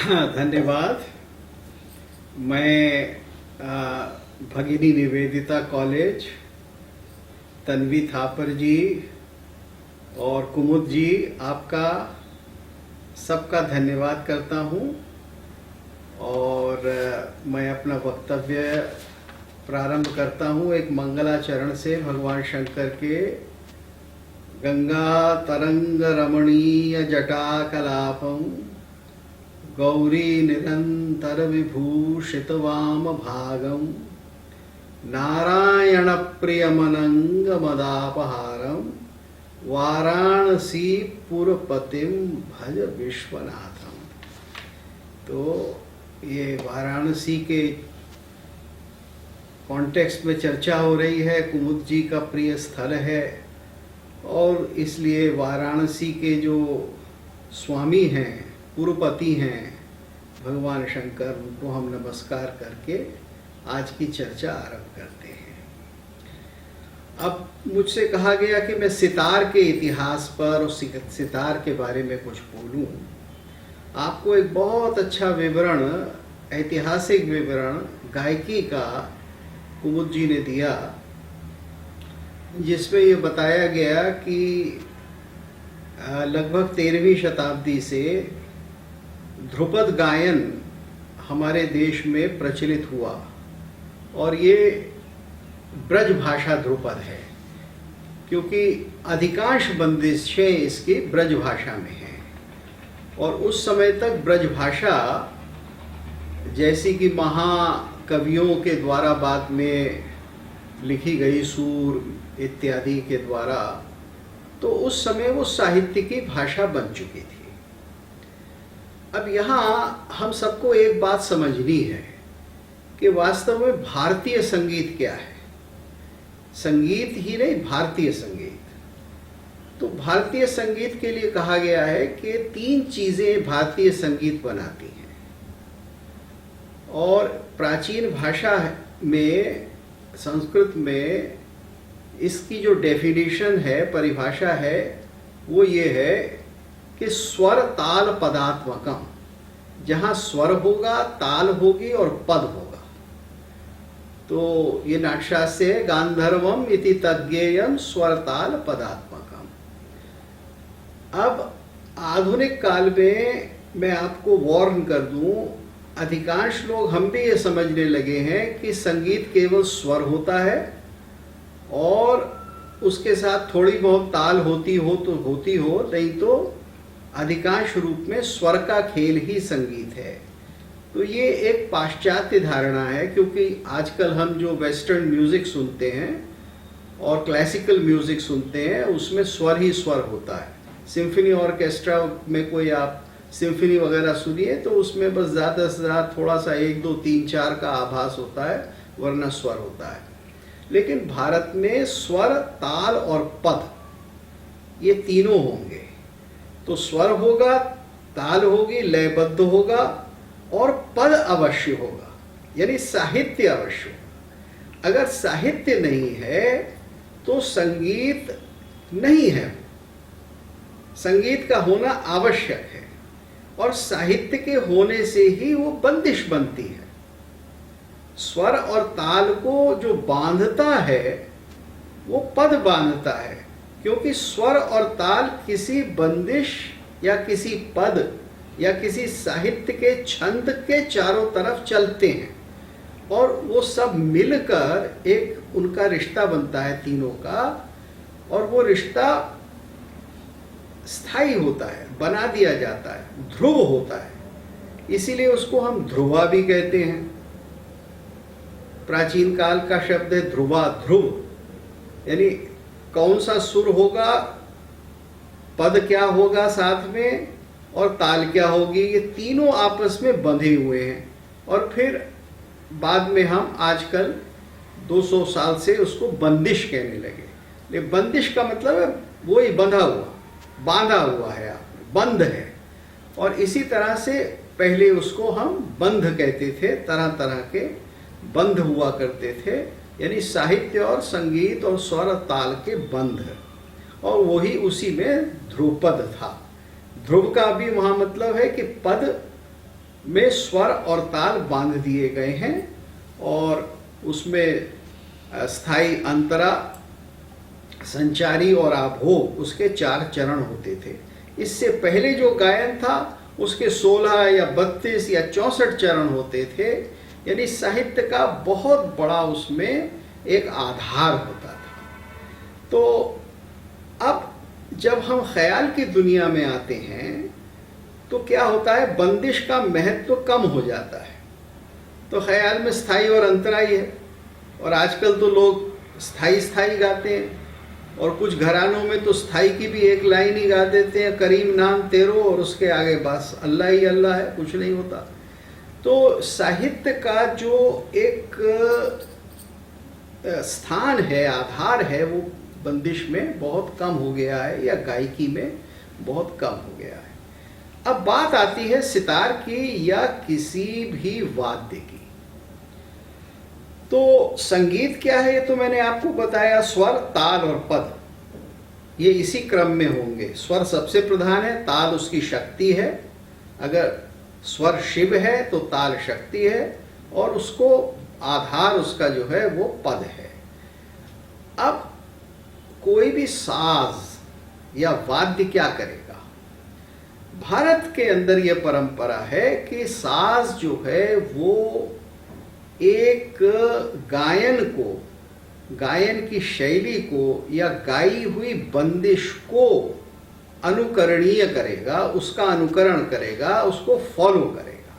धन्यवाद। मैं भगिनी निवेदिता कॉलेज, तन्वी थापर जी और कुमुद जी, आपका सबका धन्यवाद करता हूं। और मैं अपना वक्तव्य प्रारंभ करता हूं एक मंगलाचरण से भगवान शंकर के गंगा तरंग रमणीय जटाकलापम गौरी निरंतर विभूषित वाम भागम नारायण प्रियमनंग मदापहारम वाराणसी पुरपतिम भज विश्वनाथम। तो ये वाराणसी के कॉन्टेक्स्ट में चर्चा हो रही है, कुमुद जी का प्रिय स्थल है और इसलिए वाराणसी के जो स्वामी हैं, पुरपति हैं भगवान शंकर, उनको हम नमस्कार करके आज की चर्चा आरंभ करते हैं। अब मुझसे कहा गया कि मैं सितार के इतिहास पर और सितार के बारे में कुछ बोलूं। आपको एक बहुत अच्छा विवरण, ऐतिहासिक विवरण गायकी का कुमुद जी ने दिया, जिसमें ये बताया गया कि लगभग 13वीं शताब्दी से ध्रुपद गायन हमारे देश में प्रचलित हुआ और ये ब्रज भाषा ध्रुपद है, क्योंकि अधिकांश बंदिशें इसकी ब्रज भाषा में हैं। और उस समय तक ब्रज भाषा, जैसी कि महाकवियों के द्वारा बाद में लिखी गई, सूर इत्यादि के द्वारा, तो उस समय वो साहित्य की भाषा बन चुकी थी। अब यहाँ हम सबको एक बात समझनी है कि वास्तव में भारतीय संगीत क्या है। संगीत ही नहीं, भारतीय संगीत। तो भारतीय संगीत के लिए कहा गया है कि 3 चीजें भारतीय संगीत बनाती हैं। और प्राचीन भाषा में, संस्कृत में, इसकी जो डेफिनेशन है, परिभाषा है, वो ये है कि स्वर ताल पदात्मकम। जहां स्वर होगा, ताल होगी और पद होगा। तो ये नाट्यशास्त्र है, गांधर्वम इति तज्ञेयम स्वर ताल पदात्मकम। अब आधुनिक काल में मैं आपको वार्न कर दूं, अधिकांश लोग, हम भी ये समझने लगे हैं कि संगीत केवल स्वर होता है और उसके साथ थोड़ी बहुत ताल होती हो तो होती हो, नहीं तो अधिकांश रूप में स्वर का खेल ही संगीत है। तो ये एक पाश्चात्य धारणा है, क्योंकि आजकल हम जो वेस्टर्न म्यूजिक सुनते हैं और क्लासिकल म्यूजिक सुनते हैं, उसमें स्वर ही स्वर होता है। सिम्फनी ऑर्केस्ट्रा में कोई आप सिम्फनी वगैरह सुनिए तो उसमें बस ज़्यादा से ज़्यादा थोड़ा सा 1 2 3 4 का आभास होता है, वरना स्वर होता है। लेकिन भारत में स्वर, ताल और पद, ये तीनों होंगे। तो स्वर होगा, ताल होगी, लयबद्ध होगा और पद अवश्य होगा, यानी साहित्य अवश्य होगा। अगर साहित्य नहीं है तो संगीत नहीं है। संगीत का होना आवश्यक है और साहित्य के होने से ही वो बंदिश बनती है। स्वर और ताल को जो बांधता है वो पद बांधता है, क्योंकि स्वर और ताल किसी बंदिश या किसी पद या किसी साहित्य के छंद के चारों तरफ चलते हैं और वो सब मिलकर एक उनका रिश्ता बनता है तीनों का, और वो रिश्ता स्थायी होता है, बना दिया जाता है, ध्रुव होता है। इसीलिए उसको हम ध्रुवा भी कहते हैं। प्राचीन काल का शब्द है ध्रुवा, ध्रुव, यानी कौन सा सुर होगा, पद क्या होगा साथ में, और ताल क्या होगी, ये तीनों आपस में बंधे हुए हैं। और फिर बाद में हम आजकल 200 साल से उसको बंदिश कहने लगे। लेकिन बंदिश का मतलब है वही बंधा हुआ, बांधा हुआ है, बंध है। और इसी तरह से पहले उसको हम बंध कहते थे, तरह तरह के बंध हुआ करते थे, यानी साहित्य और संगीत और स्वर ताल के बंध। और वही उसी में ध्रुपद था। ध्रुव का भी वहाँ मतलब है कि पद में स्वर और ताल बांध दिए गए हैं और उसमें स्थाई, अंतरा, संचारी और आभोग उसके 4 चरण होते थे। इससे पहले जो गायन था उसके 16 या 32 या 64 चरण होते थे। यानी साहित्य का बहुत बड़ा उसमें एक आधार होता था। तो अब जब हम ख्याल की दुनिया में आते हैं तो क्या होता है, बंदिश का महत्व कम हो जाता है। तो ख्याल में स्थाई और अंतराई है, और आजकल तो लोग स्थाई स्थाई गाते हैं, और कुछ घरानों में तो स्थाई की भी एक लाइन ही गा देते हैं, करीम नाम तेरो, और उसके आगे बस अल्लाह ही अल्लाह है, कुछ नहीं होता। तो साहित्य का जो एक स्थान है, आधार है, वो बंदिश में बहुत कम हो गया है, या गायकी में बहुत कम हो गया है। अब बात आती है सितार की या किसी भी वाद्य की। तो संगीत क्या है, ये तो मैंने आपको बताया, स्वर, ताल और पद, ये इसी क्रम में होंगे। स्वर सबसे प्रधान है, ताल उसकी शक्ति है। अगर स्वर शिव है तो ताल शक्ति है, और उसको आधार उसका जो है वो पद है। अब कोई भी साज या वाद्य क्या करेगा? भारत के अंदर यह परंपरा है कि साज जो है वो एक गायन को, गायन की शैली को या गाई हुई बंदिश को अनुकरणीय करेगा, उसका अनुकरण करेगा, उसको फॉलो करेगा।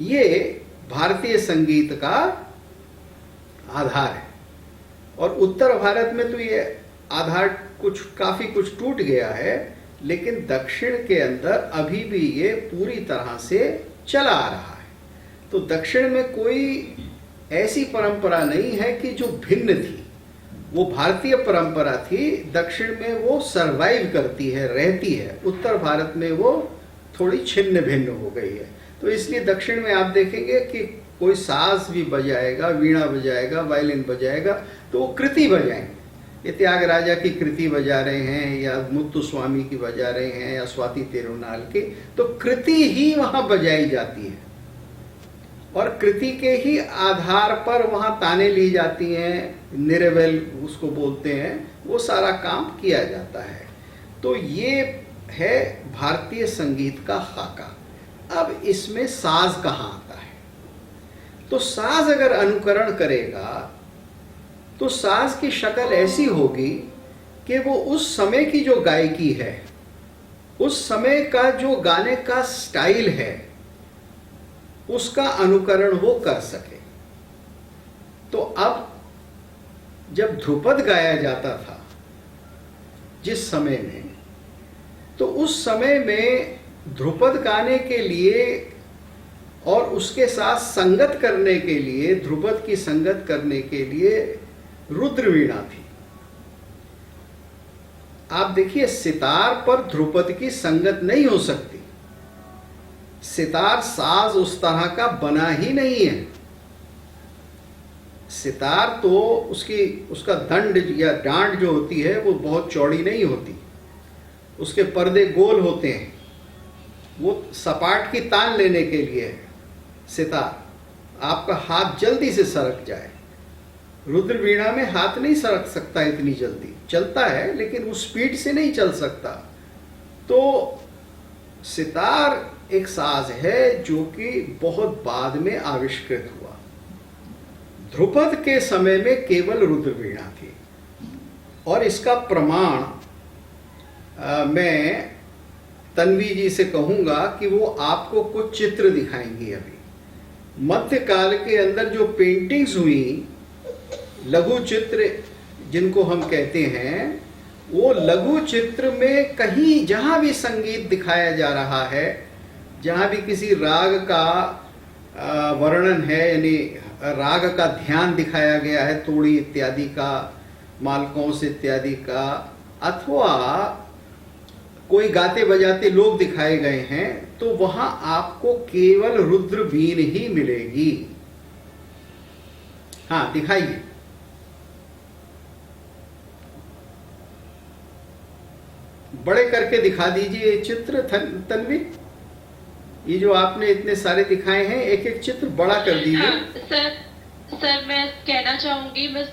ये भारतीय संगीत का आधार है। और उत्तर भारत में तो ये आधार काफी कुछ टूट गया है, लेकिन दक्षिण के अंदर अभी भी ये पूरी तरह से चला आ रहा है। तो दक्षिण में कोई ऐसी परंपरा नहीं है कि जो भिन्न थी, वो भारतीय परंपरा थी, दक्षिण में वो सरवाइव करती है, रहती है। उत्तर भारत में वो थोड़ी छिन्न भिन्न हो गई है। तो इसलिए दक्षिण में आप देखेंगे कि कोई साज भी बजाएगा, वीणा बजाएगा, वायलिन बजाएगा, तो वो कृति बजाएंगे। ये त्यागराजा की कृति बजा रहे हैं, या मुत्तुस्वामी की बजा रहे हैं, या स्वाति तिरुनाल की, तो कृति ही वहां बजाई जाती है, और कृति के ही आधार पर वहां ताने ली जाती हैं, निरवेल उसको बोलते हैं, वो सारा काम किया जाता है। तो ये है भारतीय संगीत का खाका। अब इसमें साज कहाँ आता है? तो साज अगर अनुकरण करेगा तो साज की शक्ल ऐसी होगी कि वो उस समय की जो गायकी है, उस समय का जो गाने का स्टाइल है, उसका अनुकरण वो कर सके। तो अब जब ध्रुपद गाया जाता था जिस समय में, तो उस समय में ध्रुपद गाने के लिए और उसके साथ संगत करने के लिए, ध्रुपद की संगत करने के लिए रुद्र वीणा थी। आप देखिए, सितार पर ध्रुपद की संगत नहीं हो सकती। सितार साज उस तरह का बना ही नहीं है। सितार तो उसका दंड या डांड जो होती है वो बहुत चौड़ी नहीं होती, उसके पर्दे गोल होते हैं, वो सपाट की तान लेने के लिए है। सितार, आपका हाथ जल्दी से सरक जाए। रुद्र वीणा में हाथ नहीं सरक सकता इतनी जल्दी, चलता है लेकिन उस स्पीड से नहीं चल सकता। तो सितार एक साज है जो कि बहुत बाद में आविष्कृत हुआ। ध्रुपद के समय में केवल रुद्र वीणा थी, और इसका प्रमाण मैं तन्वी जी से कहूंगा कि वो आपको कुछ चित्र दिखाएंगी। अभी मध्यकाल के अंदर जो पेंटिंग्स हुई, लघु चित्र जिनको हम कहते हैं, वो लघु चित्र में कहीं जहां भी संगीत दिखाया जा रहा है, जहां भी किसी राग का वर्णन है, यानी राग का ध्यान दिखाया गया है, तोड़ी इत्यादि का, मालकोंस इत्यादि का, अथवा कोई गाते बजाते लोग दिखाए गए हैं, तो वहां आपको केवल रुद्र वीण ही मिलेगी। हाँ, दिखाइए। बड़े करके दिखा दीजिए चित्र तन्वी। ये जो आपने इतने सारे दिखाए हैं, एक एक चित्र बड़ा कर दीजिए। हाँ, सर मैं कहना चाहूंगी, मैं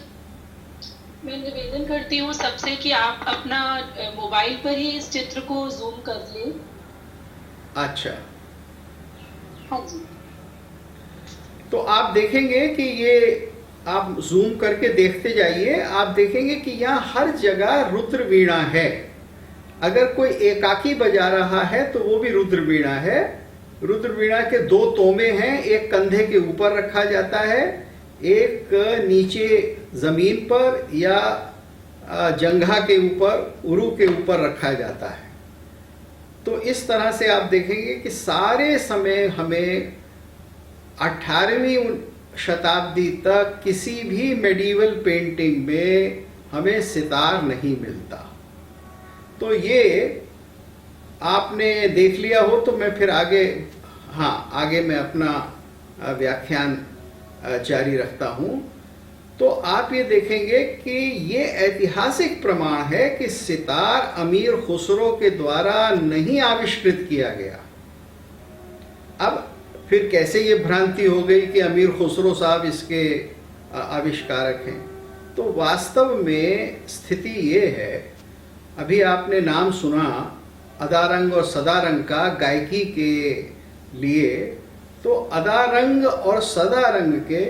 निवेदन करती हूँ सबसे कि आप अपना मोबाइल पर ही इस चित्र को जूम कर लें। अच्छा, हाँ जी। तो आप देखेंगे कि ये आप जूम करके देखते जाइए, आप देखेंगे कि यहाँ हर जगह रुद्र वीणा है। अगर कोई एकाकी बजा रहा है तो वो भी रुद्र वीणा है। रुद्र वीणा के दो तोमे हैं, एक कंधे के ऊपर रखा जाता है, एक नीचे जमीन पर या जंघा के ऊपर, उरु के ऊपर रखा जाता है। तो इस तरह से आप देखेंगे कि सारे समय हमें 18वीं शताब्दी तक किसी भी मेडिवल पेंटिंग में हमें सितार नहीं मिलता। तो ये आपने देख लिया हो तो मैं फिर आगे, हाँ आगे मैं अपना व्याख्यान जारी रखता हूं। तो आप ये देखेंगे कि ये ऐतिहासिक प्रमाण है कि सितार अमीर खुसरो के द्वारा नहीं आविष्कृत किया गया। अब फिर कैसे ये भ्रांति हो गई कि अमीर खुसरो साहब इसके आविष्कारक हैं? तो वास्तव में स्थिति ये है, अभी आपने नाम सुना अदारंग और सदारंग का गायकी के लिए, तो अदारंग और सदारंग के,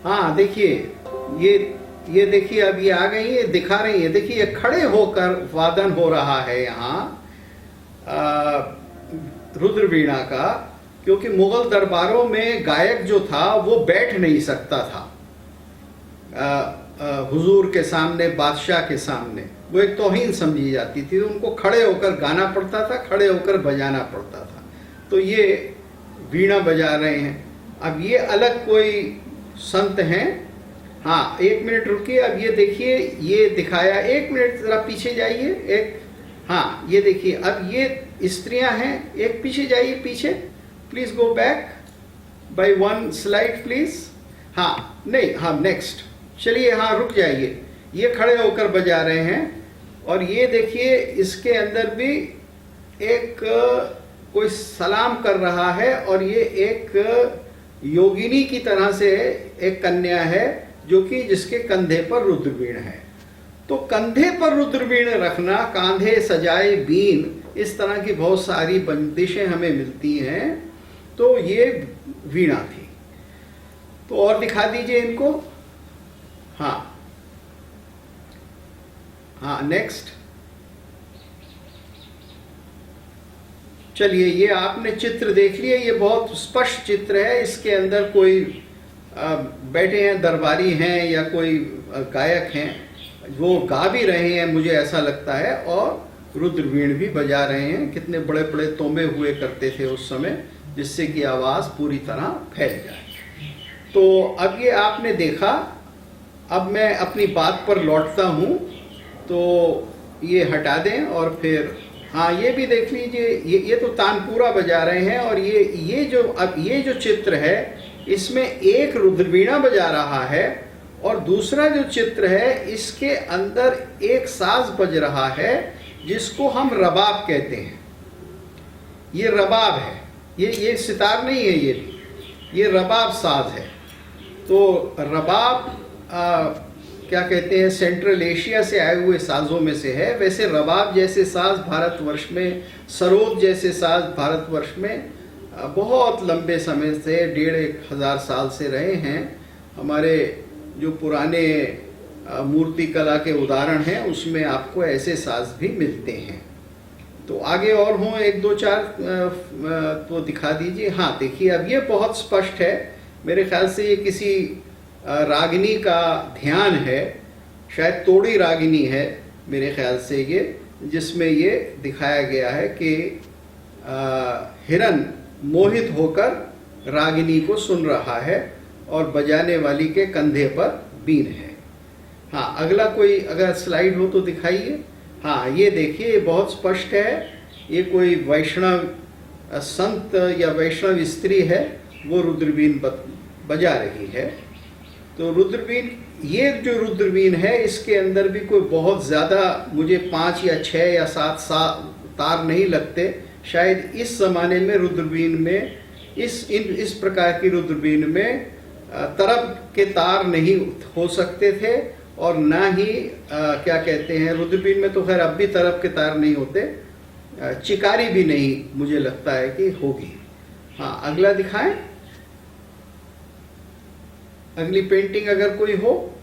हाँ देखिए ये देखिए अब ये आ गई, ये दिखा रही है, देखिए ये खड़े होकर वादन हो रहा है यहाँ रुद्र वीणा का, क्योंकि मुगल दरबारों में गायक जो था वो बैठ नहीं सकता था हुजूर के सामने, बादशाह के सामने, वो एक तौहीन समझी जाती थी। उनको खड़े होकर गाना पड़ता था, खड़े होकर बजाना पड़ता था। तो ये वीणा बजा रहे हैं। अब ये अलग कोई संत हैं। हाँ एक मिनट रुकिए, अब ये देखिए, ये दिखाया, एक मिनट जरा पीछे जाइए, एक, हाँ ये देखिए, अब ये स्त्रियां हैं, एक पीछे जाइए, पीछे please go back by one slide please. हाँ नहीं, हाँ नेक्स्ट, चलिए हाँ रुक जाइए। ये खड़े होकर बजा रहे हैं और ये देखिए इसके अंदर भी एक कोई सलाम कर रहा है, और ये एक योगिनी की तरह से एक कन्या है जो कि जिसके कंधे पर रुद्रवीण है। तो कंधे पर रुद्रवीण रखना, कांधे सजाए बीन, इस तरह की बहुत सारी बंदिशें हमें मिलती हैं। तो ये वीणा थी। तो और दिखा दीजिए इनको। हाँ हाँ नेक्स्ट। चलिए ये आपने चित्र देख लिया, ये बहुत स्पष्ट चित्र है। इसके अंदर कोई बैठे हैं, दरबारी हैं या कोई गायक हैं, वो गा भी रहे हैं मुझे ऐसा लगता है, और रुद्रवीण भी बजा रहे हैं। कितने बड़े बड़े तोमे हुए करते थे उस समय, जिससे कि आवाज़ पूरी तरह फैल जाए। तो अब ये आपने देखा। अब मैं अपनी बात पर लौटता हूँ, तो ये हटा दें और फिर हाँ ये भी देख लीजिए। ये तो तानपुरा बजा रहे हैं, और ये जो चित्र है इसमें एक रुद्रवीणा बजा रहा है, और दूसरा जो चित्र है इसके अंदर एक साज बज रहा है जिसको हम रबाब कहते हैं। ये रबाब है, ये सितार नहीं है, ये रबाब साज है। तो रबाब क्या कहते हैं, सेंट्रल एशिया से आए हुए साजों में से है। वैसे रबाब जैसे साज भारतवर्ष में, सरोद जैसे साज भारतवर्ष में बहुत लंबे समय से, 1500 साल से रहे हैं। हमारे जो पुराने मूर्ति कला के उदाहरण हैं उसमें आपको ऐसे साज भी मिलते हैं। तो आगे और हों, 1 2 4 तो दिखा दीजिए। हाँ देखिए अब ये बहुत स्पष्ट है। मेरे ख्याल से ये किसी रागिनी का ध्यान है, शायद तोड़ी रागिनी है मेरे ख्याल से ये, जिसमें ये दिखाया गया है कि हिरन मोहित होकर रागिनी को सुन रहा है और बजाने वाली के कंधे पर बीन है। हाँ अगला कोई अगर स्लाइड हो तो दिखाइए। हाँ ये देखिए, ये बहुत स्पष्ट है। ये कोई वैष्णव संत या वैष्णव स्त्री है, वो रुद्रवीण बजा रही है। तो रुद्रवीण, ये जो रुद्रवीण है इसके अंदर भी कोई बहुत ज़्यादा मुझे 5 या 6 या 7 तार नहीं लगते, शायद इस जमाने में रुद्रबीन में इस प्रकार की रुद्रबीन में तरफ के तार नहीं हो सकते थे, और ना ही क्या कहते हैं, रुद्रबीन में तो खैर अब भी तरफ के तार नहीं होते, चिकारी भी नहीं मुझे लगता है कि होगी। हाँ, अगला दिखाएं। अगली पेंटिंग अगर कोई हो।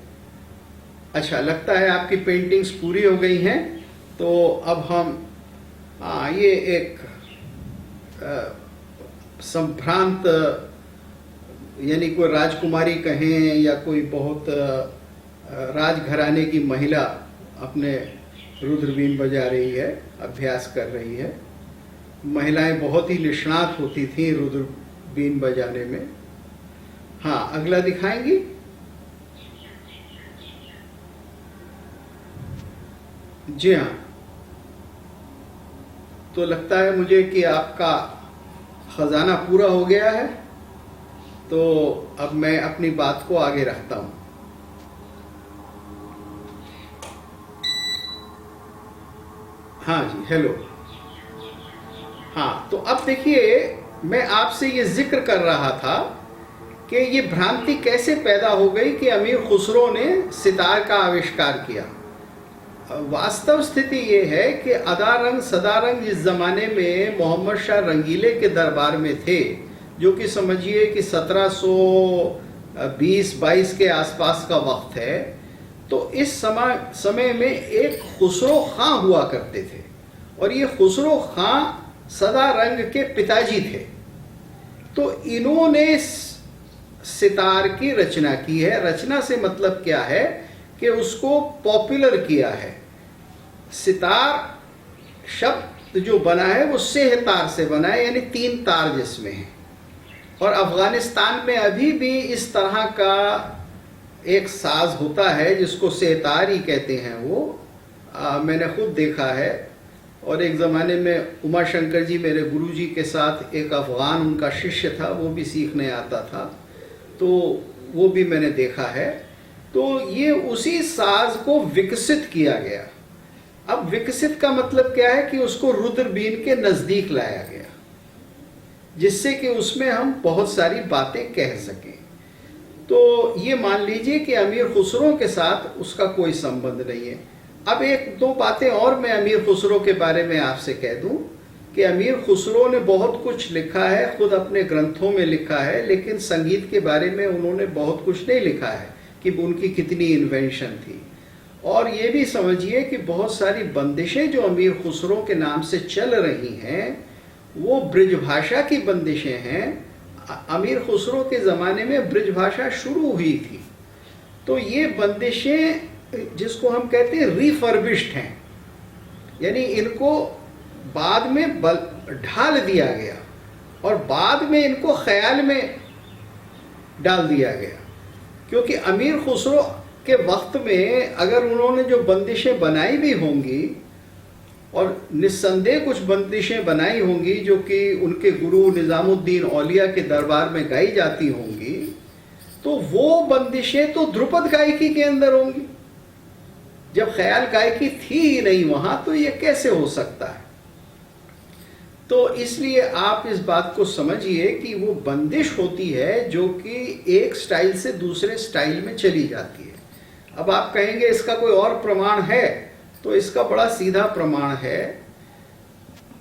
अच्छा, लगता है आपकी पेंटिंग्स पूरी हो गई हैं, तो अब हम ये एक संभ्रांत, यानी कोई राजकुमारी कहें या कोई बहुत राजघराने की महिला अपने रुद्रबीन बजा रही है, अभ्यास कर रही है। महिलाएं बहुत ही निष्णात होती थीं रुद्रबीन बजाने में। हाँ, अगला दिखाएंगी। जी हाँ, तो लगता है मुझे कि आपका खजाना पूरा हो गया है, तो अब मैं अपनी बात को आगे रखता हूं। हाँ जी, हेलो। हाँ, तो अब देखिए, मैं आपसे ये जिक्र कर रहा था कि ये भ्रांति कैसे पैदा हो गई कि अमीर खुसरो ने सितार का आविष्कार किया। वास्तव स्थिति ये है कि अदारंग सदारंग जिस जमाने में मोहम्मद शाह रंगीले के दरबार में थे, जो कि समझिए कि 1720-22 के आसपास का वक्त है, तो इस समय में एक खुसरो खां हुआ करते थे, और ये खुसरो खां सदारंग के पिताजी थे। तो इन्होंने सितार की रचना की है। रचना से मतलब क्या है कि उसको पॉपुलर किया है। सितार शब्द जो बना है वो सेहतार से बना है, यानी 3 तार जिसमें है। और अफगानिस्तान में अभी भी इस तरह का एक साज होता है जिसको सेहतार ही कहते हैं। वो मैंने खुद देखा है, और एक ज़माने में उमा शंकर जी मेरे गुरुजी के साथ, एक अफगान उनका शिष्य था, वो भी सीखने आता था, तो वो भी मैंने देखा है। तो ये उसी साज को विकसित किया गया। अब विकसित का मतलब क्या है कि उसको रुद्रबीन के नज़दीक लाया गया, जिससे कि उसमें हम बहुत सारी बातें कह सकें। तो ये मान लीजिए कि अमीर खुसरो के साथ उसका कोई संबंध नहीं है। अब 1-2 बातें और मैं अमीर खुसरो के बारे में आपसे कह दूं कि अमीर खुसरो ने बहुत कुछ लिखा है, खुद अपने ग्रंथों में लिखा है, लेकिन संगीत के बारे में उन्होंने बहुत कुछ नहीं लिखा है कि उनकी कितनी इन्वेंशन थी। और ये भी समझिए कि बहुत सारी बंदिशें जो अमीर खुसरो के नाम से चल रही हैं, वो ब्रिजभाषा की बंदिशें हैं। अमीर खुसरो के ज़माने में ब्रिजभाषा शुरू हुई थी। तो ये बंदिशें, जिसको हम कहते हैं रिफर्बिश्ड हैं, यानी इनको बाद में ढाल दिया गया और बाद में इनको ख्याल में डाल दिया गया। क्योंकि अमीर खुसरो के वक्त में अगर उन्होंने जो बंदिशें बनाई भी होंगी, और निस्संदेह कुछ बंदिशें बनाई होंगी जो कि उनके गुरु निज़ामुद्दीन औलिया के दरबार में गाई जाती होंगी, तो वो बंदिशें तो ध्रुपद गायकी के अंदर होंगी। जब ख्याल गायकी थी ही नहीं वहां, तो ये कैसे हो सकता है? तो इसलिए आप इस बात को समझिए कि वो बंदिश होती है जो कि एक स्टाइल से दूसरे स्टाइल में चली जाती है। अब आप कहेंगे इसका कोई और प्रमाण है, तो इसका बड़ा सीधा प्रमाण है।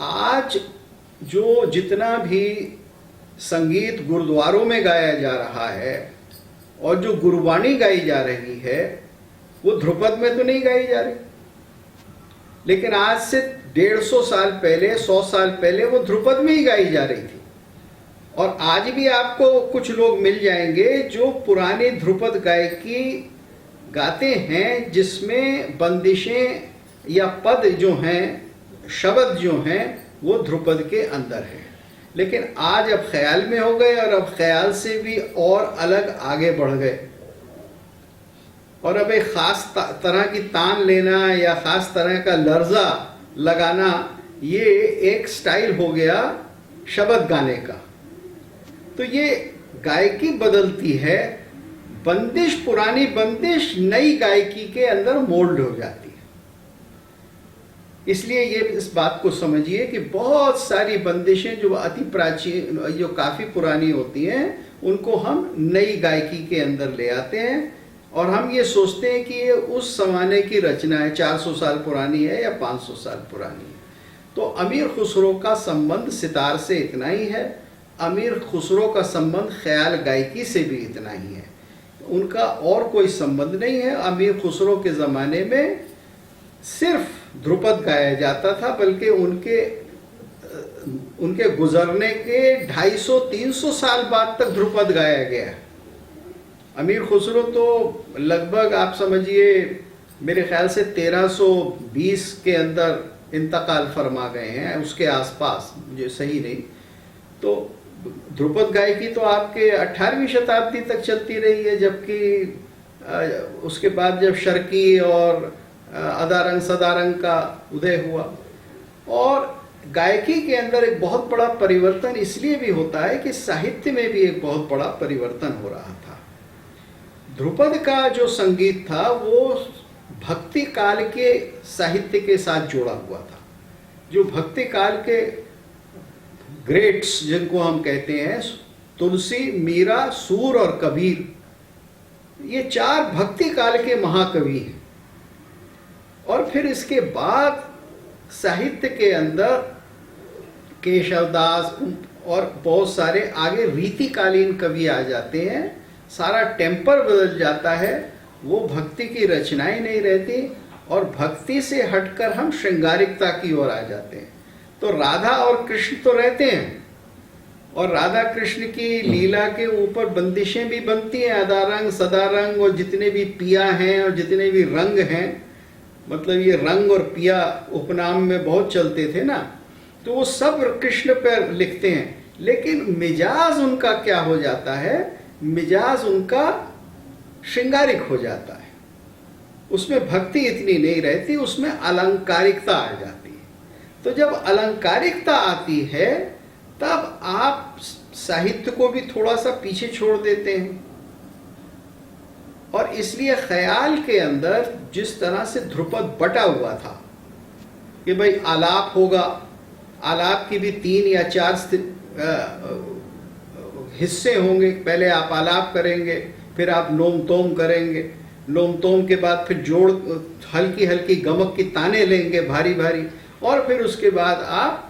आज जो जितना भी संगीत गुरुद्वारों में गाया जा रहा है और जो गुरबाणी गाई जा रही है, वो ध्रुपद में तो नहीं गाई जा रही, लेकिन आज से 150 साल पहले, 100 साल पहले वो ध्रुपद में ही गाई जा रही थी। और आज भी आपको कुछ लोग मिल जाएंगे जो पुरानी ध्रुपद गायकी गाते हैं, जिसमें बंदिशें या पद जो हैं, शब्द जो हैं, वो ध्रुपद के अंदर है। लेकिन आज अब ख्याल में हो गए, और अब ख्याल से भी और अलग आगे बढ़ गए, और अब एक ख़ास तरह की तान लेना या ख़ास तरह का लर्जा लगाना, ये एक स्टाइल हो गया शब्द गाने का। तो ये गायकी बदलती है, बंदिश, पुरानी बंदिश नई गायकी के अंदर मोल्ड हो जाती है। इसलिए ये इस बात को समझिए कि बहुत सारी बंदिशें जो अति प्राचीन, जो काफ़ी पुरानी होती हैं, उनको हम नई गायकी के अंदर ले आते हैं और हम ये सोचते हैं कि ये उस ज़माने की रचना है, 400 साल पुरानी है या 500 साल पुरानी है। तो अमीर खुसरो का संबंध सितार से इतना ही है, अमीर खुसरो का संबंध ख्याल गायकी से भी इतना ही है, उनका और कोई संबंध नहीं है। अमीर खुसरो के ज़माने में सिर्फ ध्रुपद गाया जाता था, बल्कि उनके गुजरने के 250-300 साल बाद तक ध्रुपद गाया गया। अमीर खुसरो तो लगभग आप समझिए मेरे ख्याल से 1320 के अंदर इंतकाल फरमा गए हैं, उसके आसपास, मुझे सही नहीं। तो ध्रुपद गायकी तो आपके 18वीं शताब्दी तक चलती रही है, जबकि उसके बाद जब शर्की और अदारंग सदारंग का उदय हुआ। और गायकी के अंदर एक बहुत बड़ा परिवर्तन इसलिए भी होता है कि साहित्य में भी एक बहुत बड़ा परिवर्तन हो रहा था। ध्रुपद का जो संगीत था वो भक्ति काल के साहित्य के साथ जुड़ा हुआ था। जो भक्ति काल के ग्रेट्स जिनको हम कहते हैं, तुलसी, मीरा, सूर और कबीर, ये 4 भक्ति काल के महाकवि हैं। और फिर इसके बाद साहित्य के अंदर केशवदास और बहुत सारे आगे रीतिकालीन कवि आ जाते हैं। सारा टेम्पर बदल जाता है, वो भक्ति की रचनाएं नहीं रहती और भक्ति से हटकर हम श्रृंगारिकता की ओर आ जाते हैं। तो राधा और कृष्ण तो रहते हैं और राधा कृष्ण की लीला के ऊपर बंदिशें भी बनती हैं, अदारंग सदारंग और जितने भी पिया हैं और जितने भी रंग हैं, मतलब ये रंग और पिया उपनाम में बहुत चलते थे ना, तो वो सब कृष्ण पर लिखते हैं। लेकिन मिजाज उनका क्या हो जाता है, मिजाज उनका श्रृंगारिक हो जाता है, उसमें भक्ति इतनी नहीं रहती, उसमें अलंकारिकता आ जाती है। तो जब अलंकारिकता आती है तब आप साहित्य को भी थोड़ा सा पीछे छोड़ देते हैं। और इसलिए ख्याल के अंदर जिस तरह से ध्रुपद बटा हुआ था कि भाई आलाप होगा, आलाप की भी 3 या 4 हिस्से होंगे, पहले आप आलाप करेंगे, फिर आप नोम तोम करेंगे, नोम तोम के बाद फिर जोड़ हल्की हल्की गमक की ताने लेंगे भारी भारी, और फिर उसके बाद आप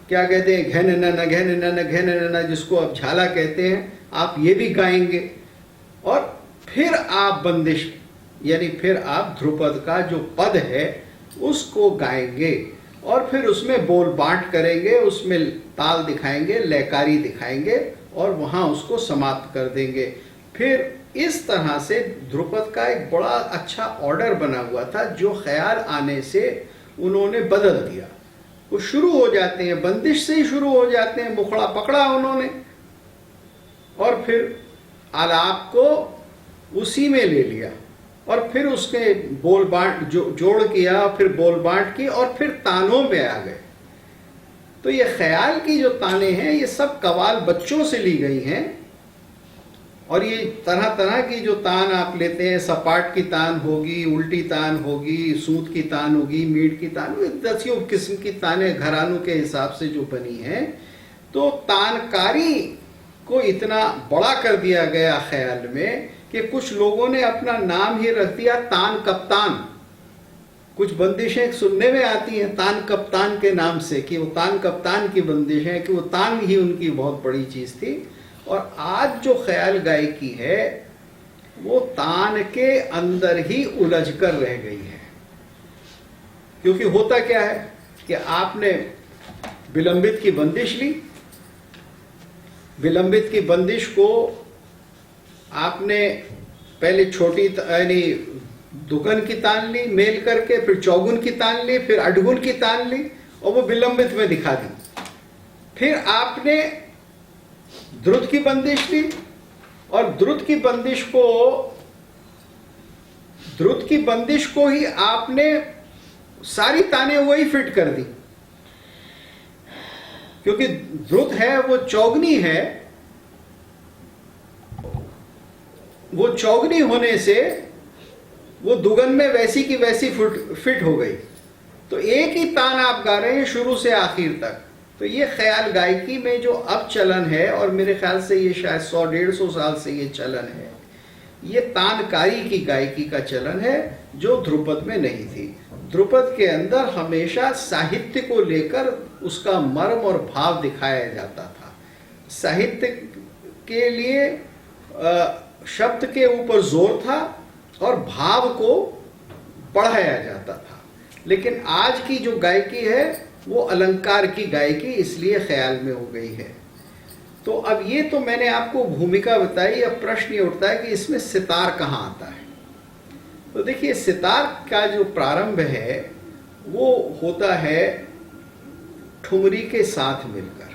क्या कहते हैं, घन नन घन नन घन नन, जिसको आप झाला कहते हैं, आप ये भी गाएंगे। और फिर आप बंदिश यानी फिर आप ध्रुपद का जो पद है उसको गाएंगे और फिर उसमें बोल बांट करेंगे, उसमें ताल दिखाएंगे, लयकारी दिखाएंगे और वहां उसको समाप्त कर देंगे। फिर इस तरह से ध्रुपद का एक बड़ा अच्छा ऑर्डर बना हुआ था, जो ख्याल आने से उन्होंने बदल दिया। वो शुरू हो जाते हैं, बंदिश से ही शुरू हो जाते हैं, मुखड़ा पकड़ा उन्होंने और फिर आलाप को उसी में ले लिया और फिर उसके बोल बांट जोड़ किया, फिर बोल बांट की और फिर तानों में आ गए। तो ये ख्याल की जो ताने हैं ये सब कवाल बच्चों से ली गई हैं। और ये तरह तरह की जो तान आप लेते हैं, सपाट की तान होगी, उल्टी तान होगी, सूत की तान होगी, मीट की तान, 10 किस्म की तानें घरानों के हिसाब से जो बनी हैं। तो तानकारी को इतना बड़ा कर दिया गया ख्याल में कि कुछ लोगों ने अपना नाम ही रख दिया तान कप्तान। कुछ बंदिशें सुनने में आती हैं तान कप्तान के नाम से, कि वो तान कप्तान की बंदिश है, कि वो तान ही उनकी बहुत बड़ी चीज थी। और आज जो ख्याल गायकी है वो तान के अंदर ही उलझ कर रह गई है। क्योंकि होता क्या है कि आपने विलंबित की बंदिश ली, विलंबित की बंदिश को आपने पहले छोटी यानी दुगन की तान ली मेल करके, फिर चौगुन की तान ली, फिर अठगुन की तान ली और वो विलंबित में दिखा दी। फिर आपने द्रुत की बंदिश ली और द्रुत की बंदिश को ही आपने सारी ताने वही फिट कर दी। क्योंकि द्रुत है वो चौगनी है, वो चौगनी होने से वो दुगन में वैसी की वैसी फिट हो गई। तो एक ही तान आप गा रहे हैं शुरू से आखिर तक। तो ये ख्याल गायकी में जो अब चलन है, और मेरे ख्याल से ये शायद 100-150 साल से ये चलन है, ये तानकारी की गायकी का चलन है, जो ध्रुपद में नहीं थी। ध्रुपद के अंदर हमेशा साहित्य को लेकर उसका मर्म और भाव दिखाया जाता था। साहित्य के लिए शब्द के ऊपर जोर था और भाव को बढ़ाया जाता था। लेकिन आज की जो गायकी है वो अलंकार की गायकी इसलिए ख्याल में हो गई है। तो अब ये तो मैंने आपको भूमिका बताई। अब प्रश्न ये उठता है कि इसमें सितार कहाँ आता है। तो देखिए, सितार का जो प्रारंभ है वो होता है ठुमरी के साथ मिलकर।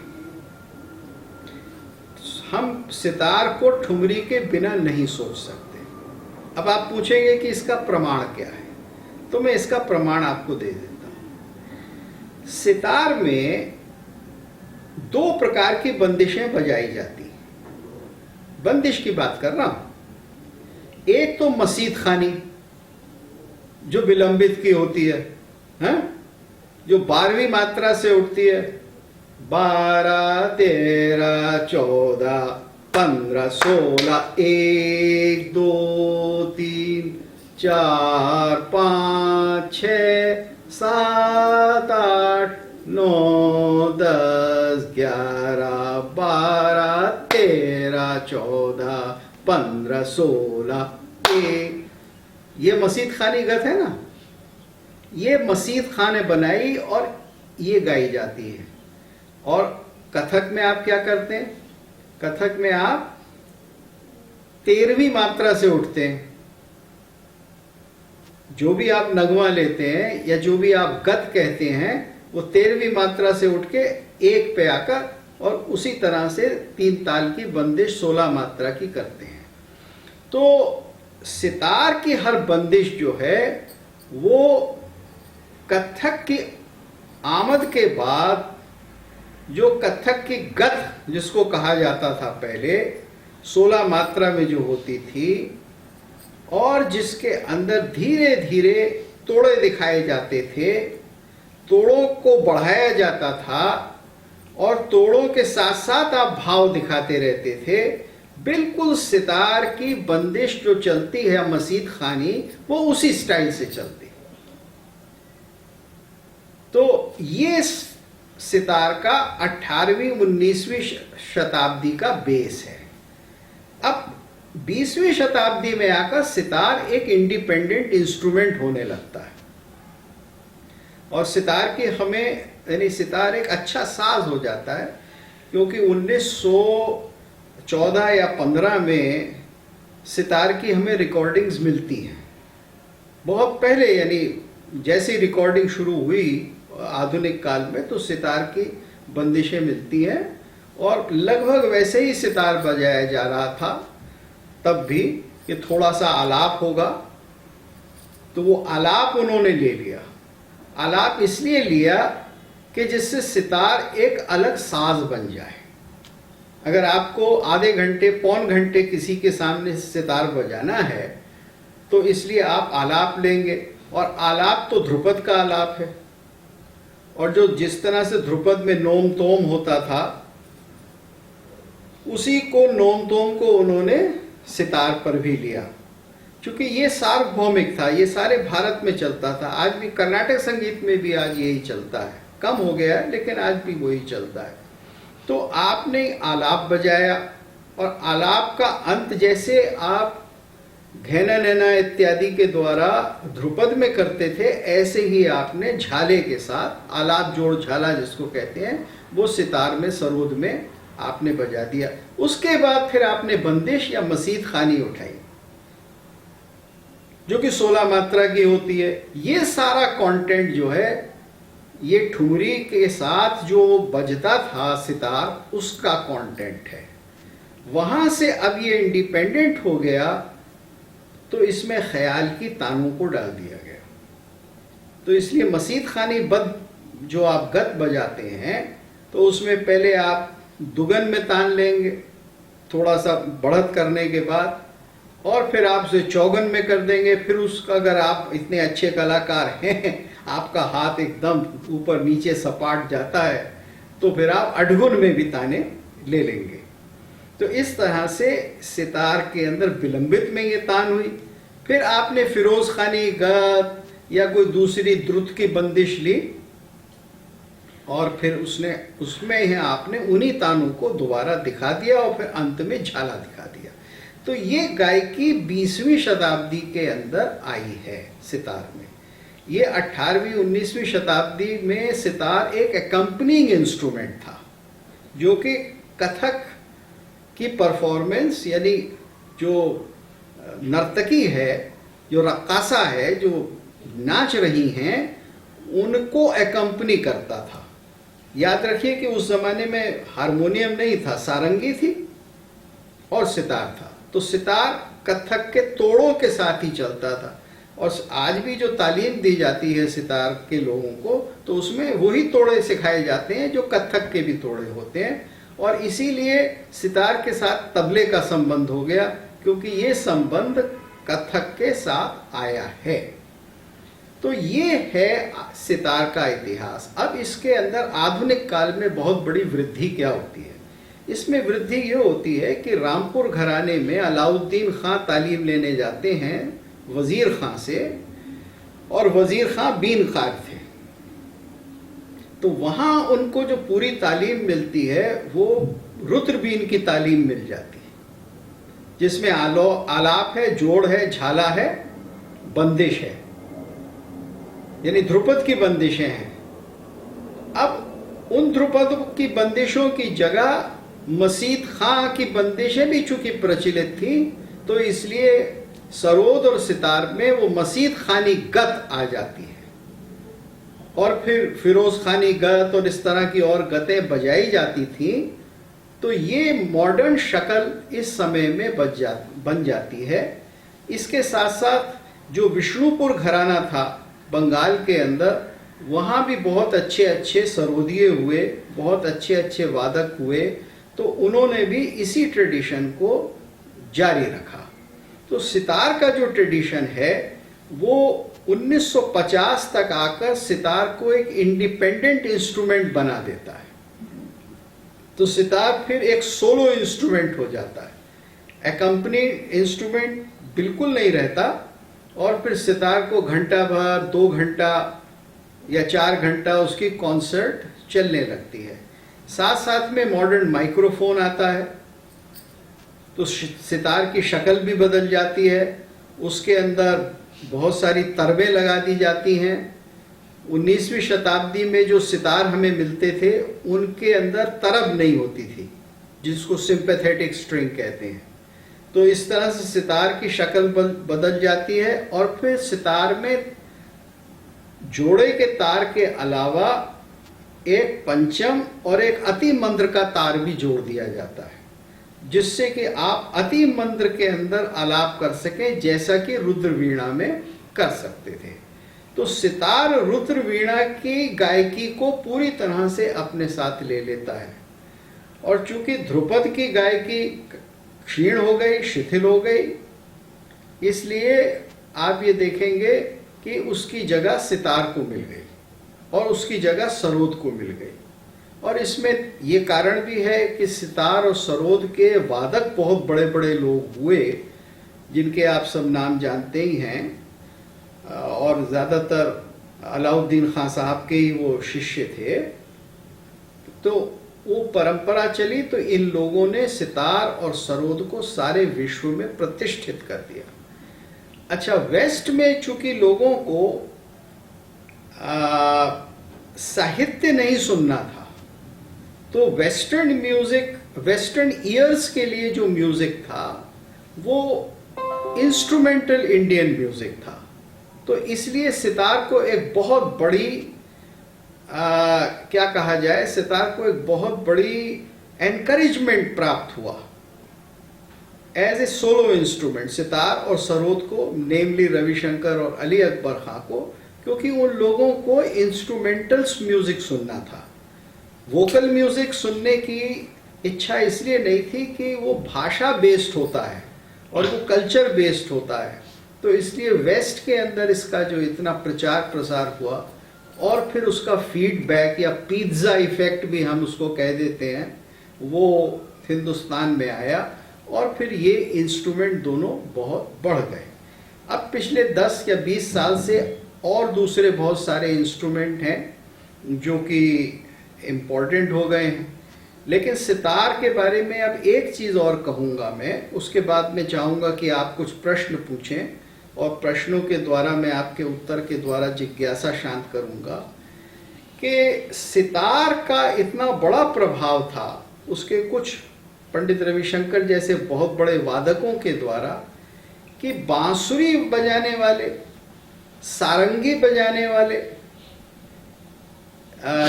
हम सितार को ठुमरी के बिना नहीं सोच सकते। अब आप पूछेंगे कि इसका प्रमाण क्या है, तो मैं इसका प्रमाण आपको दे देता हूं। सितार में 2 प्रकार की बंदिशें बजाई जाती हैं। बंदिश की बात कर रहा हूं। एक तो मसीद खानी जो विलंबित की होती है, जो 12वीं मात्रा से उठती है। 12, 13, 14, 15, 16, 1, 2, 3, 4, 5, 6, 7, 8, 9, 10, 11, 12, 13, 14, 15, 16, 1। ये मसीद खानी गत है ना। ये मसीद खां ने बनाई और ये गाई जाती है। और कथक में आप क्या करते हैं? कथक में आप 13वीं मात्रा से उठते हैं। जो भी आप नगमा लेते हैं या जो भी आप गत कहते हैं, वो 13वीं मात्रा से उठ के 1 पे आकर और उसी तरह से 3 ताल की बंदिश 16 मात्रा की करते हैं। तो सितार की हर बंदिश जो है वो कथक की आमद के बाद, जो कथक की गत जिसको कहा जाता था पहले, 16 मात्रा में जो होती थी, और जिसके अंदर धीरे धीरे तोड़े दिखाए जाते थे, तोड़ों को बढ़ाया जाता था और तोड़ों के साथ साथ आप भाव दिखाते रहते थे। बिल्कुल सितार की बंदिश जो चलती है मसीद खानी, वो उसी स्टाइल से चलती। तो ये सितार का 18वीं 19वीं शताब्दी का बेस है। अब 20वीं शताब्दी में आकर सितार एक इंडिपेंडेंट इंस्ट्रूमेंट होने लगता है और सितार की हमें, यानी सितार एक अच्छा साज हो जाता है, क्योंकि 1914 या 15 में सितार की हमें रिकॉर्डिंग्स मिलती हैं। बहुत पहले, यानी जैसी रिकॉर्डिंग शुरू हुई आधुनिक काल में, तो सितार की बंदिशें मिलती हैं और लगभग वैसे ही सितार बजाया जा रहा था तब भी, कि थोड़ा सा आलाप होगा। तो वो आलाप उन्होंने ले लिया। आलाप इसलिए लिया कि जिससे सितार एक अलग साज बन जाए। अगर आपको आधे घंटे, पौन घंटे किसी के सामने सितार बजाना है, तो इसलिए आप आलाप लेंगे, और आलाप तो ध्रुपद का आलाप है। और जो जिस तरह से ध्रुपद में नोम तोम होता था, उसी को नोम तोम को उन्होंने सितार पर भी लिया। क्योंकि ये सार्वभौमिक था, ये सारे भारत में चलता था। आज भी कर्नाटक संगीत में भी आज यही चलता है, कम हो गया है लेकिन आज भी वही चलता है। तो आपने आलाप बजाया, और आलाप का अंत जैसे आप घेना नैना इत्यादि के द्वारा ध्रुपद में करते थे, ऐसे ही आपने झाले के साथ, आलाप जोड़ झाला जिसको कहते हैं, वो सितार में, सरोद में आपने बजा दिया। उसके बाद फिर आपने बंदिश या मसीद खानी उठाई, जो कि 16 मात्रा की होती है। ये सारा कंटेंट जो है, ये ठुमरी के साथ जो बजता था सितार, उसका कंटेंट है। वहां से अब ये इंडिपेंडेंट हो गया, तो इसमें ख्याल की तानों को डाल दिया गया। तो इसलिए मसीद खानी बद जो आप गत बजाते हैं, तो उसमें पहले आप दुगन में तान लेंगे, थोड़ा सा बढ़त करने के बाद, और फिर आप उसे चौगन में कर देंगे। फिर उसका, अगर आप इतने अच्छे कलाकार हैं, आपका हाथ एकदम ऊपर नीचे सपाट जाता है तो फिर आप अठगुन में भी ताने ले लेंगे। तो इस तरह से सितार के अंदर विलंबित में ये तान हुई। फिर आपने फिरोज खानी गत या कोई दूसरी द्रुत की बंदिश ली और फिर उसमें ही आपने उन्हीं तानों को दोबारा दिखा दिया और फिर अंत में झाला दिखा दिया। तो ये गायकी 20वीं शताब्दी के अंदर आई है सितार में। ये 18वीं 19वीं शताब्दी में सितार एक एकम्पनिंग इंस्ट्रूमेंट था, जो कि कथक की परफॉर्मेंस, यानी जो नर्तकी है, जो रक्कासा है, जो नाच रही हैं, उनको एकम्पनी करता था। याद रखिए कि उस जमाने में हारमोनियम नहीं था, सारंगी थी और सितार था। तो सितार कथक के तोड़ों के साथ ही चलता था। और आज भी जो तालीम दी जाती है सितार के लोगों को, तो उसमें वही तोड़े सिखाए जाते हैं जो कथक के भी तोड़े होते हैं। और इसीलिए सितार के साथ तबले का संबंध हो गया, क्योंकि ये संबंध कथक के साथ आया है। तो ये है सितार का इतिहास। अब इसके अंदर आधुनिक काल में बहुत बड़ी वृद्धि क्या होती है? इसमें वृद्धि ये होती है कि रामपुर घराने में अलाउद्दीन खां तालीम लेने जाते हैं वजीर खां से, और वजीर खां बीनकार थे। तो वहां उनको जो पूरी तालीम मिलती है वो रुद्रबीन की तालीम मिल जाती है, जिसमें आलाप है, जोड़ है, झाला है, बंदिश है, यानी ध्रुपद की बंदिशें हैं। अब उन ध्रुपद की बंदिशों की जगह मसीद खां की बंदिशें भी चूंकि प्रचलित थी, तो इसलिए सरोद और सितार में वो मसीद खानी गत आ जाती है, और फिर फिरोज खानी गत और इस तरह की और गतें बजाई जाती थी। तो ये मॉडर्न शक्ल इस समय में बन जाती है। इसके साथ साथ जो विष्णुपुर घराना था बंगाल के अंदर, वहाँ भी बहुत अच्छे अच्छे सरोदिये हुए, बहुत अच्छे अच्छे वादक हुए। तो उन्होंने भी इसी ट्रेडिशन को जारी रखा। तो सितार का जो ट्रेडिशन है वो 1950 तक आकर सितार को एक इंडिपेंडेंट इंस्ट्रूमेंट बना देता है। तो सितार फिर एक सोलो इंस्ट्रूमेंट हो जाता है, एकम्पनी इंस्ट्रूमेंट बिल्कुल नहीं रहता। और फिर सितार को घंटा भर, 2 घंटा या 4 घंटा उसकी कॉन्सर्ट चलने लगती है। साथ साथ में मॉडर्न माइक्रोफोन आता है, तो सितार की शक्ल भी बदल जाती है। उसके अंदर बहुत सारी तरबें लगा दी जाती हैं। 19वीं शताब्दी में जो सितार हमें मिलते थे उनके अंदर तरब नहीं होती थी, जिसको सिंपैथेटिक स्ट्रिंग कहते हैं। तो इस तरह से सितार की शक्ल बदल जाती है। और फिर सितार में जोड़े के तार के अलावा एक पंचम और एक अति मंद्र का तार भी जोड़ दिया जाता है, जिससे कि आप अति मंद्र के अंदर आलाप कर सकें, जैसा कि रुद्र वीणा में कर सकते थे। तो सितार रुद्र वीणा की गायकी को पूरी तरह से अपने साथ ले लेता है। और चूंकि ध्रुपद की गायकी क्षीण हो गई, शिथिल हो गई, इसलिए आप ये देखेंगे कि उसकी जगह सितार को मिल गई और उसकी जगह सरोद को मिल गई। और इसमें ये कारण भी है कि सितार और सरोद के वादक बहुत बड़े बड़े लोग हुए, जिनके आप सब नाम जानते ही हैं, और ज़्यादातर अलाउद्दीन खां साहब के ही वो शिष्य थे। तो वो परंपरा चली, तो इन लोगों ने सितार और सरोद को सारे विश्व में प्रतिष्ठित कर दिया। अच्छा, वेस्ट में चूंकि लोगों को साहित्य नहीं सुनना था, तो वेस्टर्न म्यूजिक, वेस्टर्न ईयर्स के लिए जो म्यूजिक था वो इंस्ट्रूमेंटल इंडियन म्यूजिक था। तो इसलिए सितार को एक बहुत बड़ी क्या कहा जाए, सितार को एक बहुत बड़ी एनकरेजमेंट प्राप्त हुआ as a solo instrument, sitar और सरोद को, नेमली रविशंकर और अली अकबर खां को, क्योंकि उन लोगों को इंस्ट्रूमेंटल्स म्यूजिक सुनना था। वोकल म्यूजिक सुनने की इच्छा इसलिए नहीं थी कि वो भाषा बेस्ड होता है और वो कल्चर बेस्ड होता है। तो इसलिए वेस्ट के अंदर इसका जो इतना प्रचार प्रसार हुआ और फिर उसका फीडबैक या पिज्ज़ा इफेक्ट भी हम उसको कह देते हैं, वो हिंदुस्तान में आया और फिर ये इंस्ट्रूमेंट दोनों बहुत बढ़ गए। अब पिछले 10 या 20 साल से और दूसरे बहुत सारे इंस्ट्रूमेंट हैं जो कि इम्पोर्टेंट हो गए हैं। लेकिन सितार के बारे में अब एक चीज़ और कहूँगा मैं, उसके बाद मैं चाहूँगा कि आप कुछ प्रश्न पूछें और प्रश्नों के द्वारा मैं आपके उत्तर के द्वारा जिज्ञासा शांत करूँगा कि सितार का इतना बड़ा प्रभाव था उसके कुछ पंडित रविशंकर जैसे बहुत बड़े वादकों के द्वारा कि बांसुरी बजाने वाले, सारंगी बजाने वाले,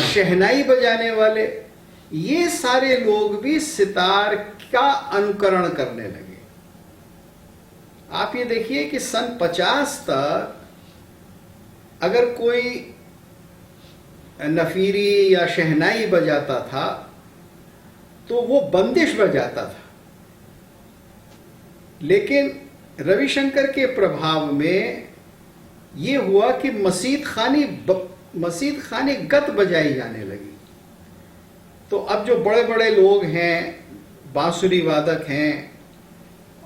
शहनाई बजाने वाले, ये सारे लोग भी सितार का अनुकरण करने लगे। आप ये देखिए कि सन 50 तक अगर कोई नफीरी या शहनाई बजाता था तो वो बंदिश बजाता था, लेकिन रविशंकर के प्रभाव में ये हुआ कि मसीद खानी गत बजाई जाने लगी। तो अब जो बड़े बड़े लोग हैं, बांसुरी वादक हैं,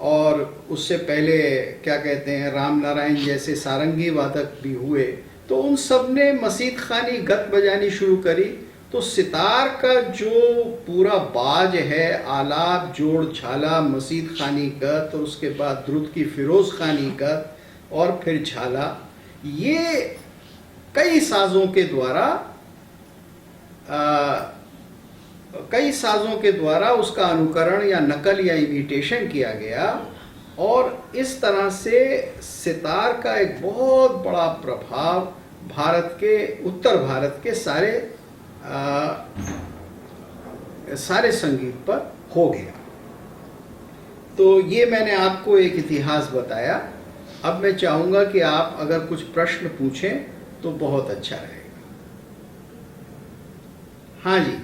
और उससे पहले क्या कहते हैं राम नारायण जैसे सारंगी वादक भी हुए, तो उन सब ने मसीद खानी गत बजानी शुरू करी। तो सितार का जो पूरा बाज है, आलाप, जोड़, झाला, मसीद खानी गत और उसके बाद द्रुत की फिरोज खानी गत और फिर झाला, ये कई साजों के द्वारा उसका अनुकरण या नकल या इमिटेशन किया गया और इस तरह से सितार का एक बहुत बड़ा प्रभाव भारत के, उत्तर भारत के सारे संगीत पर हो गया। तो ये मैंने आपको एक इतिहास बताया। अब मैं चाहूँगा कि आप अगर कुछ प्रश्न पूछें तो बहुत अच्छा रहेगा। हाँ जी,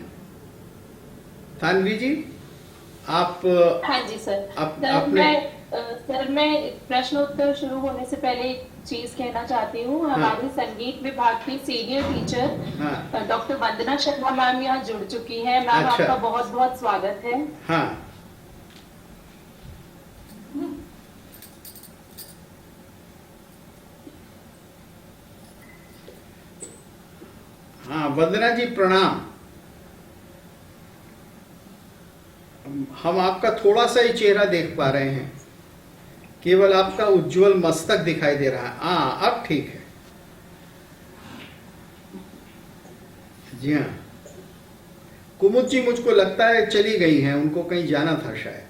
थानवी जी, आप। हाँ जी सर। अपने मैं प्रश्नोत्तर शुरू होने से पहले एक चीज कहना चाहती हूँ। हाँ। हमारे संगीत विभाग की सीनियर टीचर हाँ। डॉक्टर वंदना शर्मा मैम यहाँ जुड़ चुकी है। मैम, अच्छा। आपका बहुत बहुत स्वागत है। हाँ, हाँ, वंदना जी प्रणाम। हम आपका थोड़ा सा ही चेहरा देख पा रहे हैं, केवल आपका उज्जवल मस्तक दिखाई दे रहा है। हाँ, अब ठीक है। जी हाँ, कुमुद जी मुझको लगता है चली गई हैं, उनको कहीं जाना था शायद।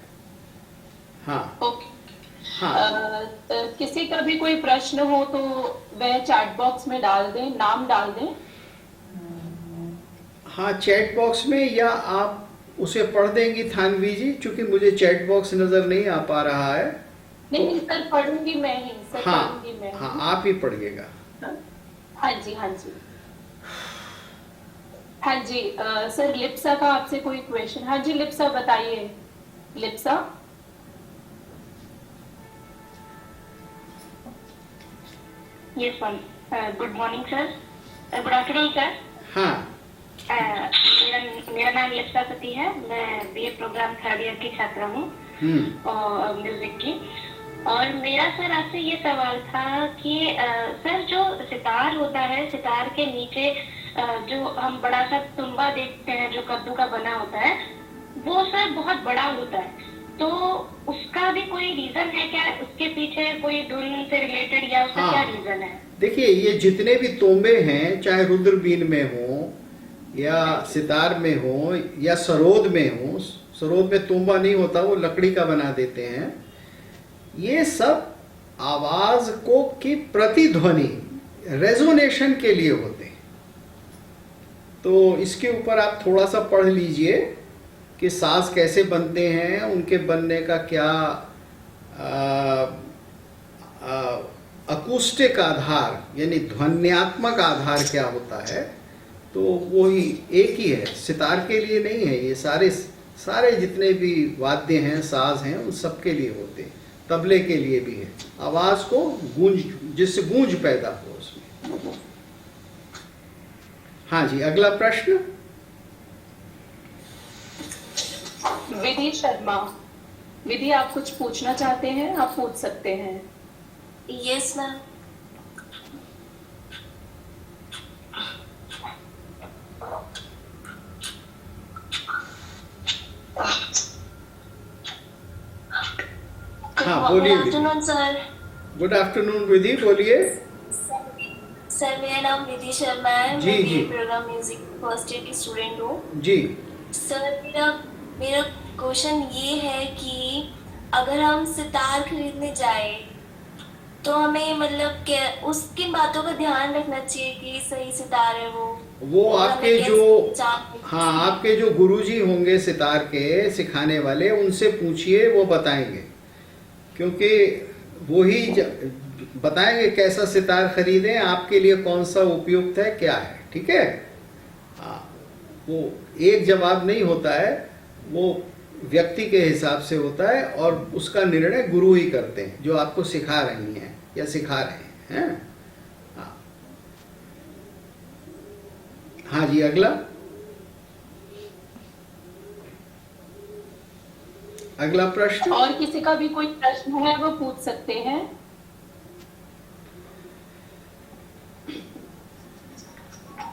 हाँ। ओके। हाँ। किसी का भी कोई प्रश्न हो तो वह चैट बॉक्स में डाल दें, नाम डाल दें। हाँ, चैट बॉक्स में, या आप उसे पढ़ देंगी थानवी जी, क्योंकि मुझे चैट बॉक्स नजर नहीं आ पा रहा है। नहीं सर, पढ़ूंगी मैं ही सर। हाँ, पढ़ूंगी मैं। हाँ, आप ही पढ़िएगा। हाँ जी, हाँ जी, हाँ जी। सर, लिप्सा का आपसे कोई क्वेश्चन? हाँ जी, लिप्सा बताइए। Lipsa. Yes, ma'am. Good morning, sir. Good afternoon, sir. हाँ। मेरा नाम लिप्सा सती है। मैं बीए प्रोग्राम 3rd ईयर की छात्रा हूँ और म्यूजिक की। और मेरा सर आपसे ये सवाल था कि सर, जो सितार होता है, सितार के नीचे जो हम बड़ा सा तुम्बा देखते हैं जो कद्दू का बना होता है, वो सर बहुत बड़ा होता है। तो उसका भी कोई रीजन है क्या? उसके पीछे कोई धुन से रिलेटेड या उसका क्या रीजन है? देखिए, ये जितने भी तोंबे हैं, चाहे रुद्रबीन में हो या सितार में हो या सरोद में हो, सरोद में तोंबा नहीं होता, वो लकड़ी का बना देते हैं, ये सब आवाज को की प्रतिध्वनि, रेजोनेशन के लिए होते हैं। तो इसके ऊपर आप थोड़ा सा पढ़ लीजिए कि साज कैसे बनते हैं, उनके बनने का क्या अकूस्टिक आधार यानी ध्वन्यात्मक आधार क्या होता है। तो वो ही एक ही है, सितार के लिए नहीं है, ये सारे जितने भी वाद्य हैं, साज हैं, उन सब के लिए होते हैं। तबले के लिए भी है, आवाज को गूंज, जिससे गूंज पैदा हो उसमें। हाँ जी, अगला प्रश्न। विधि शर्मा, विधि आप कुछ पूछना चाहते हैं? आप पूछ सकते हैं। Yes ma'am. हाँ बोलिए। Good afternoon sir. Good afternoon Vidhi, बोलिए। सर मेरा नाम विधि शर्मा है। जी, मैं जी। प्रोग्राम म्यूजिक फर्स्ट ईयर की स्टूडेंट हूँ। जी सर मेरा मेरा क्वेश्चन ये है कि अगर हम सितार खरीदने जाए तो हमें मतलब क्या उस किन बातों का ध्यान रखना चाहिए कि सही सितार है वो और आपके हमें जो कैसे जान। हाँ, आपके जो गुरुजी होंगे सितार के सिखाने वाले, उनसे पूछिए, वो बताएंगे। क्योंकि वो ही बताएंगे कैसा सितार खरीदें, आपके लिए कौन सा उपयुक्त है, क्या है। ठीक है। हाँ, वो एक जवाब नहीं होता है, वो व्यक्ति के हिसाब से होता है और उसका निर्णय गुरु ही करते हैं, जो आपको सिखा रही हैं या सिखा रहे हैं। हाँ, हाँ जी, अगला। अगला प्रश्न। और किसी का भी कोई प्रश्न है वो पूछ सकते हैं।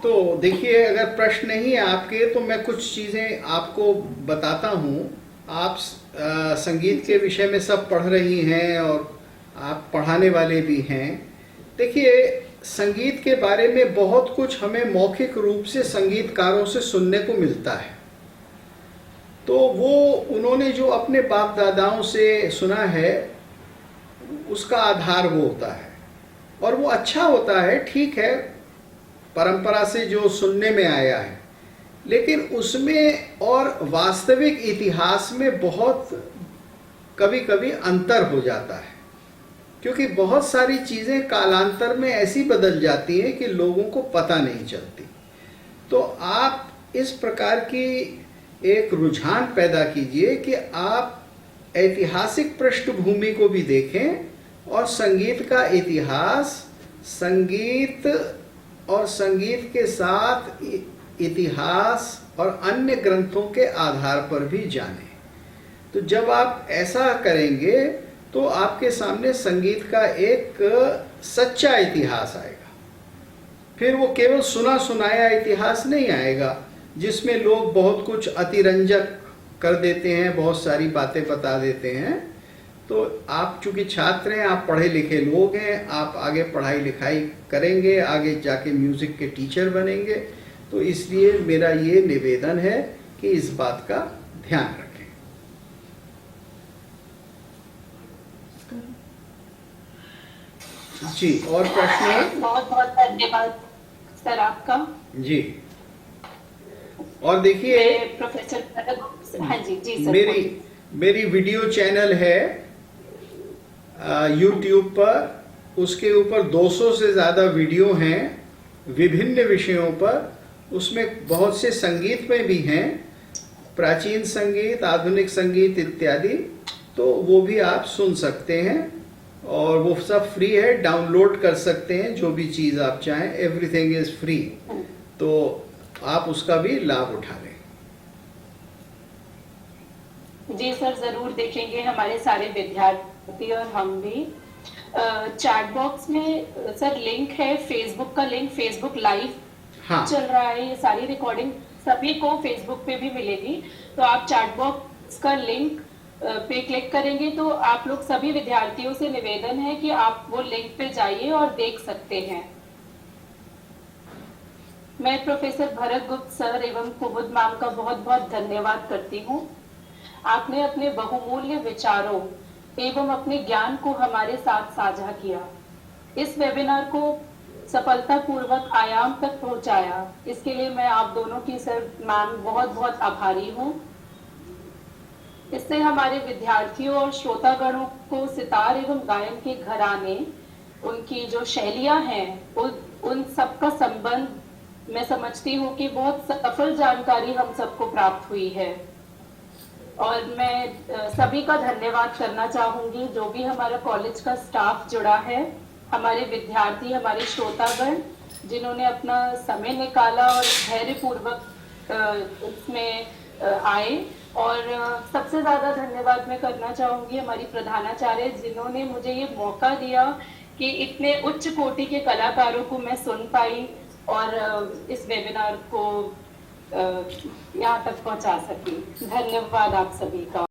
तो देखिए, अगर प्रश्न नहीं है आपके तो मैं कुछ चीजें आपको बताता हूँ। आप संगीत के विषय में सब पढ़ रही हैं और आप पढ़ाने वाले भी हैं। देखिए, संगीत के बारे में बहुत कुछ हमें मौखिक रूप से संगीतकारों से सुनने को मिलता है। तो वो उन्होंने जो अपने बाप दादाओं से सुना है उसका आधार वो होता है और वो अच्छा होता है, ठीक है, परंपरा से जो सुनने में आया है। लेकिन उसमें और वास्तविक इतिहास में बहुत कभी कभी अंतर हो जाता है, क्योंकि बहुत सारी चीज़ें कालांतर में ऐसी बदल जाती हैं कि लोगों को पता नहीं चलती। तो आप इस प्रकार की एक रुझान पैदा कीजिए कि आप ऐतिहासिक पृष्ठभूमि को भी देखें और संगीत का इतिहास, संगीत और संगीत के साथ इतिहास और अन्य ग्रंथों के आधार पर भी जानें। तो जब आप ऐसा करेंगे तो आपके सामने संगीत का एक सच्चा इतिहास आएगा। फिर वो केवल सुना सुनाया इतिहास नहीं आएगा जिसमें लोग बहुत कुछ अतिरंजक कर देते हैं, बहुत सारी बातें बता देते हैं। तो आप चूंकि छात्र हैं, आप पढ़े लिखे लोग हैं, आप आगे पढ़ाई लिखाई करेंगे, आगे जाके म्यूजिक के टीचर बनेंगे। तो इसलिए मेरा ये निवेदन है कि इस बात का ध्यान रखें। जी, और प्रश्न है? बहुत बहुत धन्यवाद सर आपका। जी, और देखिए, प्रोफेसर, हाँ जी जी सर। मेरी वीडियो चैनल है YouTube पर। उसके ऊपर 200 से ज़्यादा वीडियो हैं विभिन्न विषयों पर। उसमें बहुत से संगीत में भी हैं, प्राचीन संगीत, आधुनिक संगीत इत्यादि। तो वो भी आप सुन सकते हैं और वो सब फ्री है, डाउनलोड कर सकते हैं जो भी चीज़ आप चाहें। एवरीथिंग इज़ फ्री, तो आप उसका भी लाभ उठा लें। जी सर, जरूर देखेंगे हमारे सारे विद्यार्थी और हम भी। चैट बॉक्स में सर लिंक है, फेसबुक का लिंक, फेसबुक लाइव हाँ, चल रहा है। ये सारी रिकॉर्डिंग सभी को फेसबुक पे भी मिलेगी। तो आप चैट बॉक्स का लिंक पे क्लिक करेंगे तो आप लोग सभी विद्यार्थियों से निवेदन है कि आप वो लिंक पे जाइए और देख सकते हैं। मैं प्रोफेसर भरत गुप्त सर एवं कुमुद मैम का बहुत बहुत धन्यवाद करती हूँ। आपने अपने बहुमूल्य विचारों एवं अपने ज्ञान को हमारे साथ साझा किया, इस वेबिनार को सफलतापूर्वक आयाम तक पहुंचाया। इसके लिए मैं आप दोनों की सर मैम बहुत बहुत आभारी हूँ। इससे हमारे विद्यार्थियों और श्रोतागणों को सितार एवं गायन के घराने, उनकी जो शैलियां हैं, उन सबका संबंध मैं समझती हूँ कि बहुत सफल जानकारी हम सबको प्राप्त हुई है। और मैं सभी का धन्यवाद करना चाहूंगी, जो भी हमारा कॉलेज का स्टाफ जुड़ा है, हमारे विद्यार्थी, हमारे श्रोतागण जिन्होंने अपना समय निकाला और धैर्यपूर्वक उसमें आए। और सबसे ज्यादा धन्यवाद मैं करना चाहूंगी हमारी प्रधानाचार्य, जिन्होंने मुझे ये मौका दिया कि इतने उच्च कोटि के कलाकारों को मैं सुन पाई और इस वेबिनार को यहाँ तक पहुँचा सकी। धन्यवाद आप सभी का।